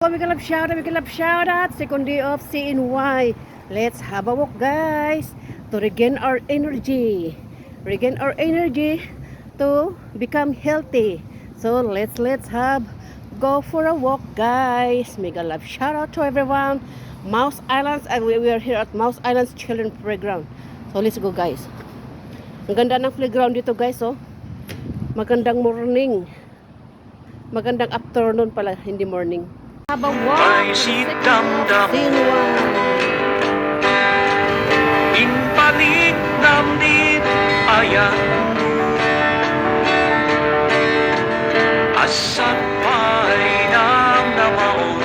We can love shout out. Second day of CNY. Let's have a walk, guys, to regain our energy. Regain our energy to become healthy. So let's have go for a walk, guys. Mega love shout out to everyone. Mouse Islands. We are here at Mouse Islands Children Playground. So let's go, guys. Ang ganda ng playground dito, guys. Oh, magandang morning. Magandang afternoon pala, hindi morning. Ay si damdam Inpanig namdit ayan Asat pa'y namdamaon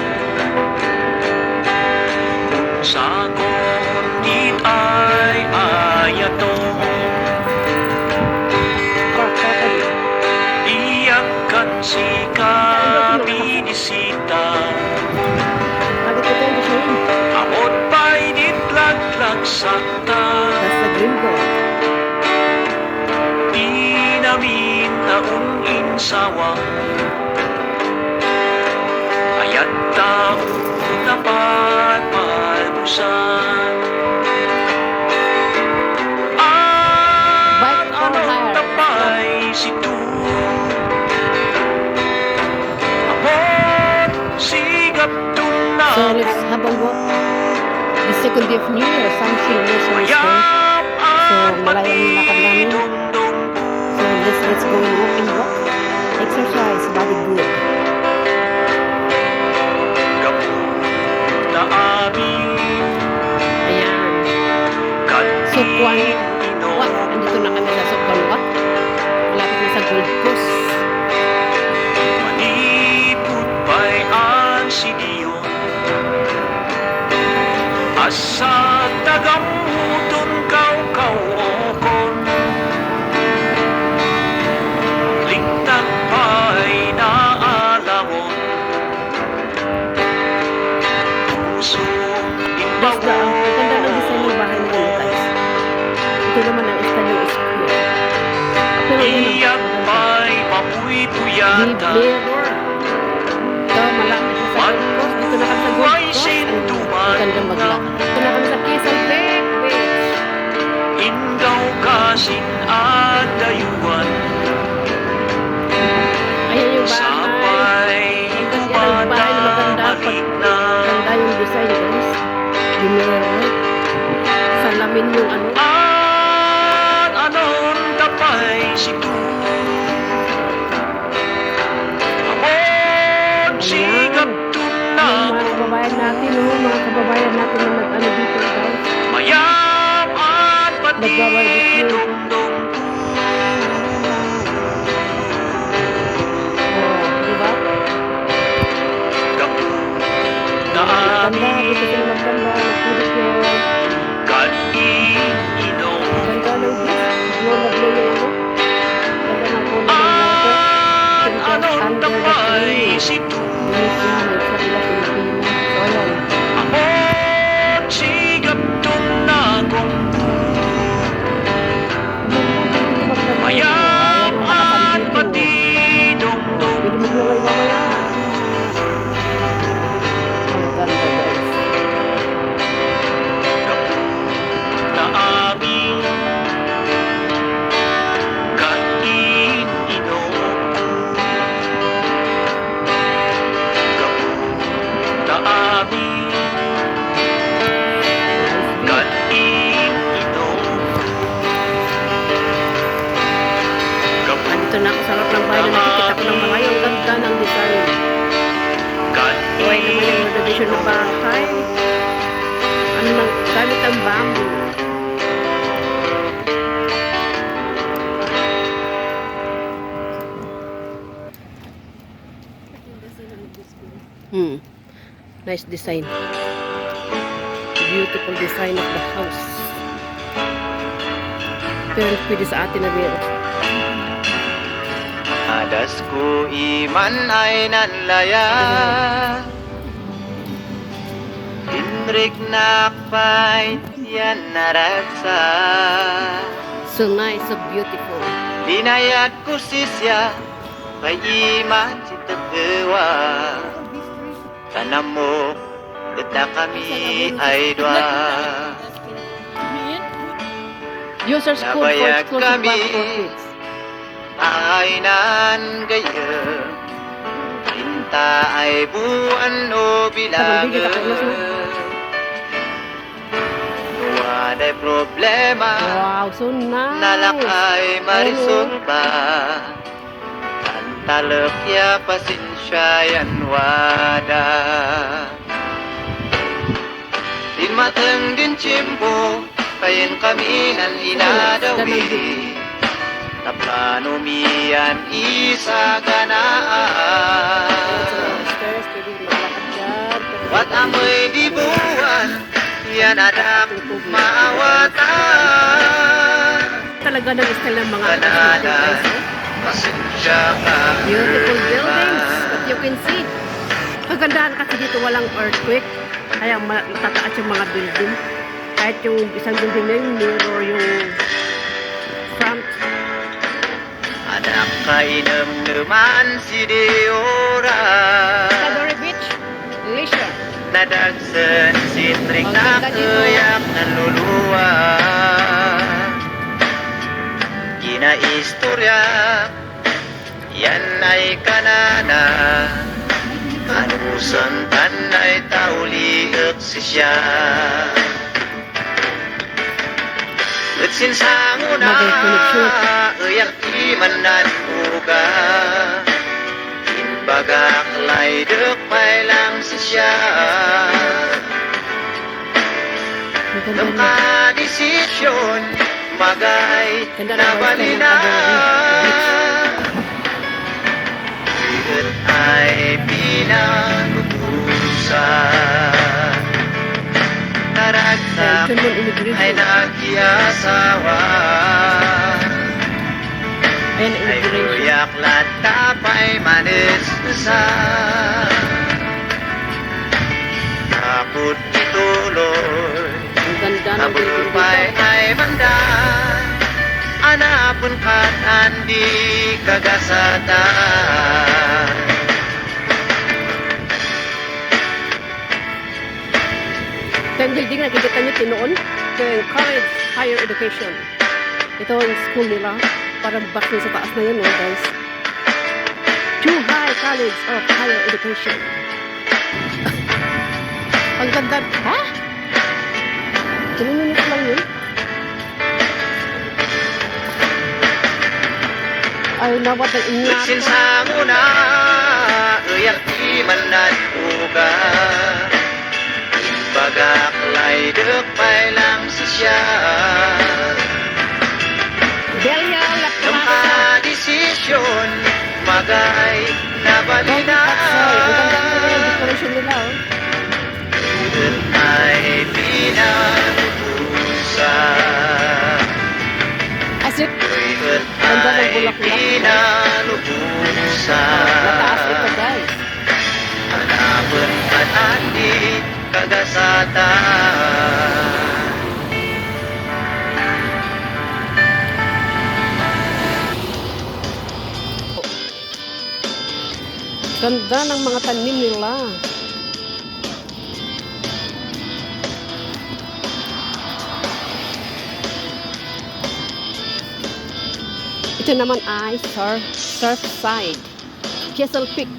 Sa konit ay ayatong Iyakan si kabinisita Amot pa'y nitlaglag sakta Di namin taong insawang Ayat taong dapat malbusan At anong tapay si tu Amot sigap tunay So let's have a walk. The second day of New Year, something nursery school. So malayo yung lakad namin. So let's go and walk. Exercise, body good. Ayan. Sukwan. What? Andito na kami sa Sukwan. What? Malapit na sa Gold Coast. Manipot pa'y ang sidiyon Asa tagamutun kaw-kaw-okon Ligtag pa'y naalawon Pusong Ang ganda ng design ng bahay nila, guys. Ito naman ang style ng school. Pero yun iyak pa'y mapuy-puyatan ito, malapit na sa Gold Coast. Dito na kami sa Gold May Coast. sintuman Magandang maglakad. Dito na kami sa Quezon Beach. Indaw kasin at dayuan Ayan yung bahay. Sabay Ang ganda ng bahay na maganda. Maganda yung design, guys. Dinero. Salamin yung ano. At anon tapay si tu Amon sigap Yung tunag mga kababayan natin, oh, mga kababayan natin na nag-ano dito, guys. Mayam at pati Nagbabarbecue. dungdung Oh, di ba? Kapu na Ganda, dito sila maganda. Nagpudicure. Kan-inom Ganda ng beach. Glow na glow yung ano. Ganda ng kulay ng water. At anon Under the tapay tree. si tu Bilis yan, may sa nila Pilipino. So, ayan. Amon sigap tunagong Mayam at pati dungdung Pwede mo glaway mamaya. Ang ganda, guys. na aming kain-inom na aming kain-inom Andito na ako sa harap ng bahay na nakikita ko ng malayo. Ang ganda ng design. Buhay naman yung renovation ng bahay. Ano nang gamit ang bamboo. Nice design. Beautiful design of the house. Pero pwede sa atin na meron. Adas ko iman ay nanlaya Indrik nakpay yan naratsa So nice, so beautiful. Dinayat ko sisya Kay iman si tetewa Tanam mo, ita kami ay dua. User school for Nabayag exclusive kami. class for kids. Ay nan gaya, Pinta ay buwan o bilaga. Waday problema, Wow, so nice. nalakay marisolba. Tantalakya pasensyayan wada. Din mateng din cimbo, kayen kami nan inadawi. Taplano miyan isa ganaan. Stairs, pwede maglakad dyan. Wat amoy di buwan, yan adak maawatan. Talaga ng style ng mga Kananan, guys. pasensya ka. Beautiful buildings, but you can see. Kagandahan kasi dito walang earthquake. Kaya matataas yung mga building. Kahit yung isang building na yung mirror yung front. Anak kainem naman si Deora. Cadbury Beach, leisure. Nadagsan si Trik Ang na ganda dito. kayak naluluwa. Ginaistorya, yan ay kanana. Anusan tanay tauliak si siya. Utsin sa nguna, uyak imanan uga. Inbagak lay dekpay lang si siya. Ang ganda Nung niya. kadesisyon, magay Ganda ng na voice ng balina. Iyon ay pinagubusan. Naragsak Elton Mon ay Immigration. nakiasawa. Ayan, Ay immigration. kuyak latapay manis sa. Kaput ituloy. Ang ganda ng Abot building pa'y dito. ay banda. Anapon ka't andi kagasatan. Ito yung building na nakikita nyo tinuon. Ito yung College Higher Education. Ito yung school nila. Parang back sa taas na yun, guys. Chuhai College of Higher Education. Ang ganda. Ha? 3 minutes lang yun. Ay, nawat ang Utsin ingatan. sa muna, uyak di manan uga. Bagak lay dekpay lang si siya. Delia La Nung Plaza. kadesisyon, magay na Golden balina. Paxoy. Ang ganda nila yung decoration nila, oh. Iyon ay pinagubusan. As if, Iyon Ganda ng ay bulaklak. pinalubusan. mataas ito, guys. Hanapin at andi kagasatan. Ganda ng mga tanim nila. Ito naman ay Surfside, Castle Peak.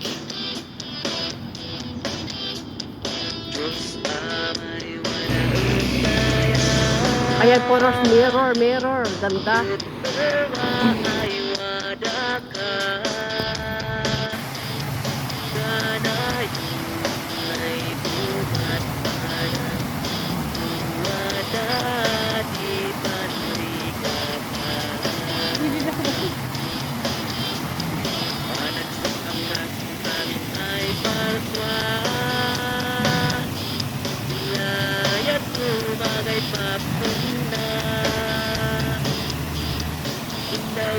Ayan po, mirror. Ganda. Indah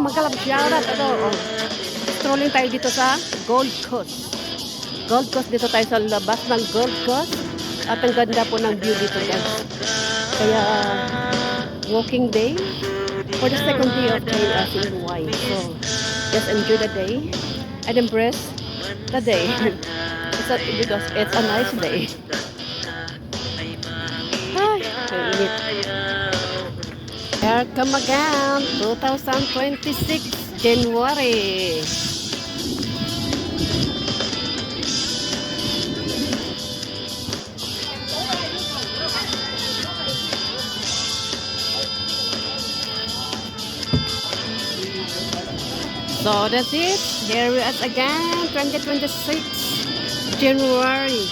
magkalap shoutout. Ito, oh. Strolling tayo dito sa Gold Coast. Gold Coast, dito tayo sa labas ng Gold Coast. At ang ganda po ng view dito, guys. Kaya, walking day for the second day of CNY. So, just enjoy the day and embrace the day. Because it's a nice day. Ay, ang init. Here come again, 2026, January. So that's it. Here we are again, 2026, January.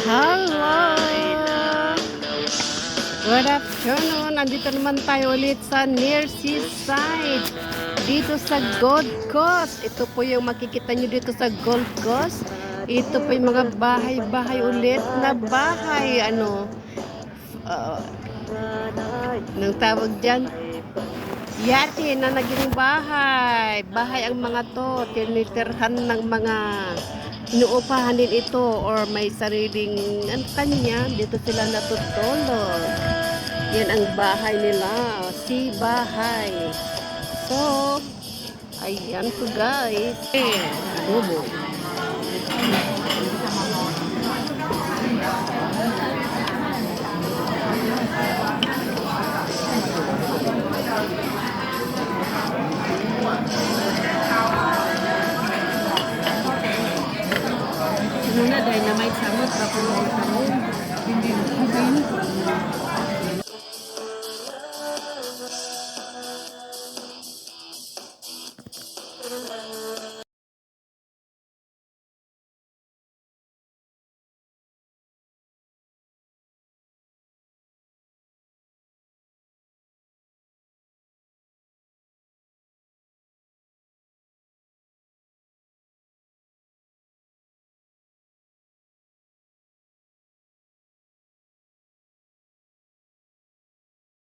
Hello! Good afternoon! Nandito naman tayo ulit sa near seaside. Dito sa Gold Coast. Ito po yung makikita nyo dito sa Gold Coast. Ito po yung mga bahay-bahay ulit na bahay. Ano? Nang tawag dyan? Yate na naging bahay. Bahay ang mga to. Tinitirhan ng mga inuupahan din ito or may sariling kanya. Dito sila natutulog. Yan ang bahay nila. Si bahay. So, ayan po guys. Adobo. Muna dahil na may samot pa po.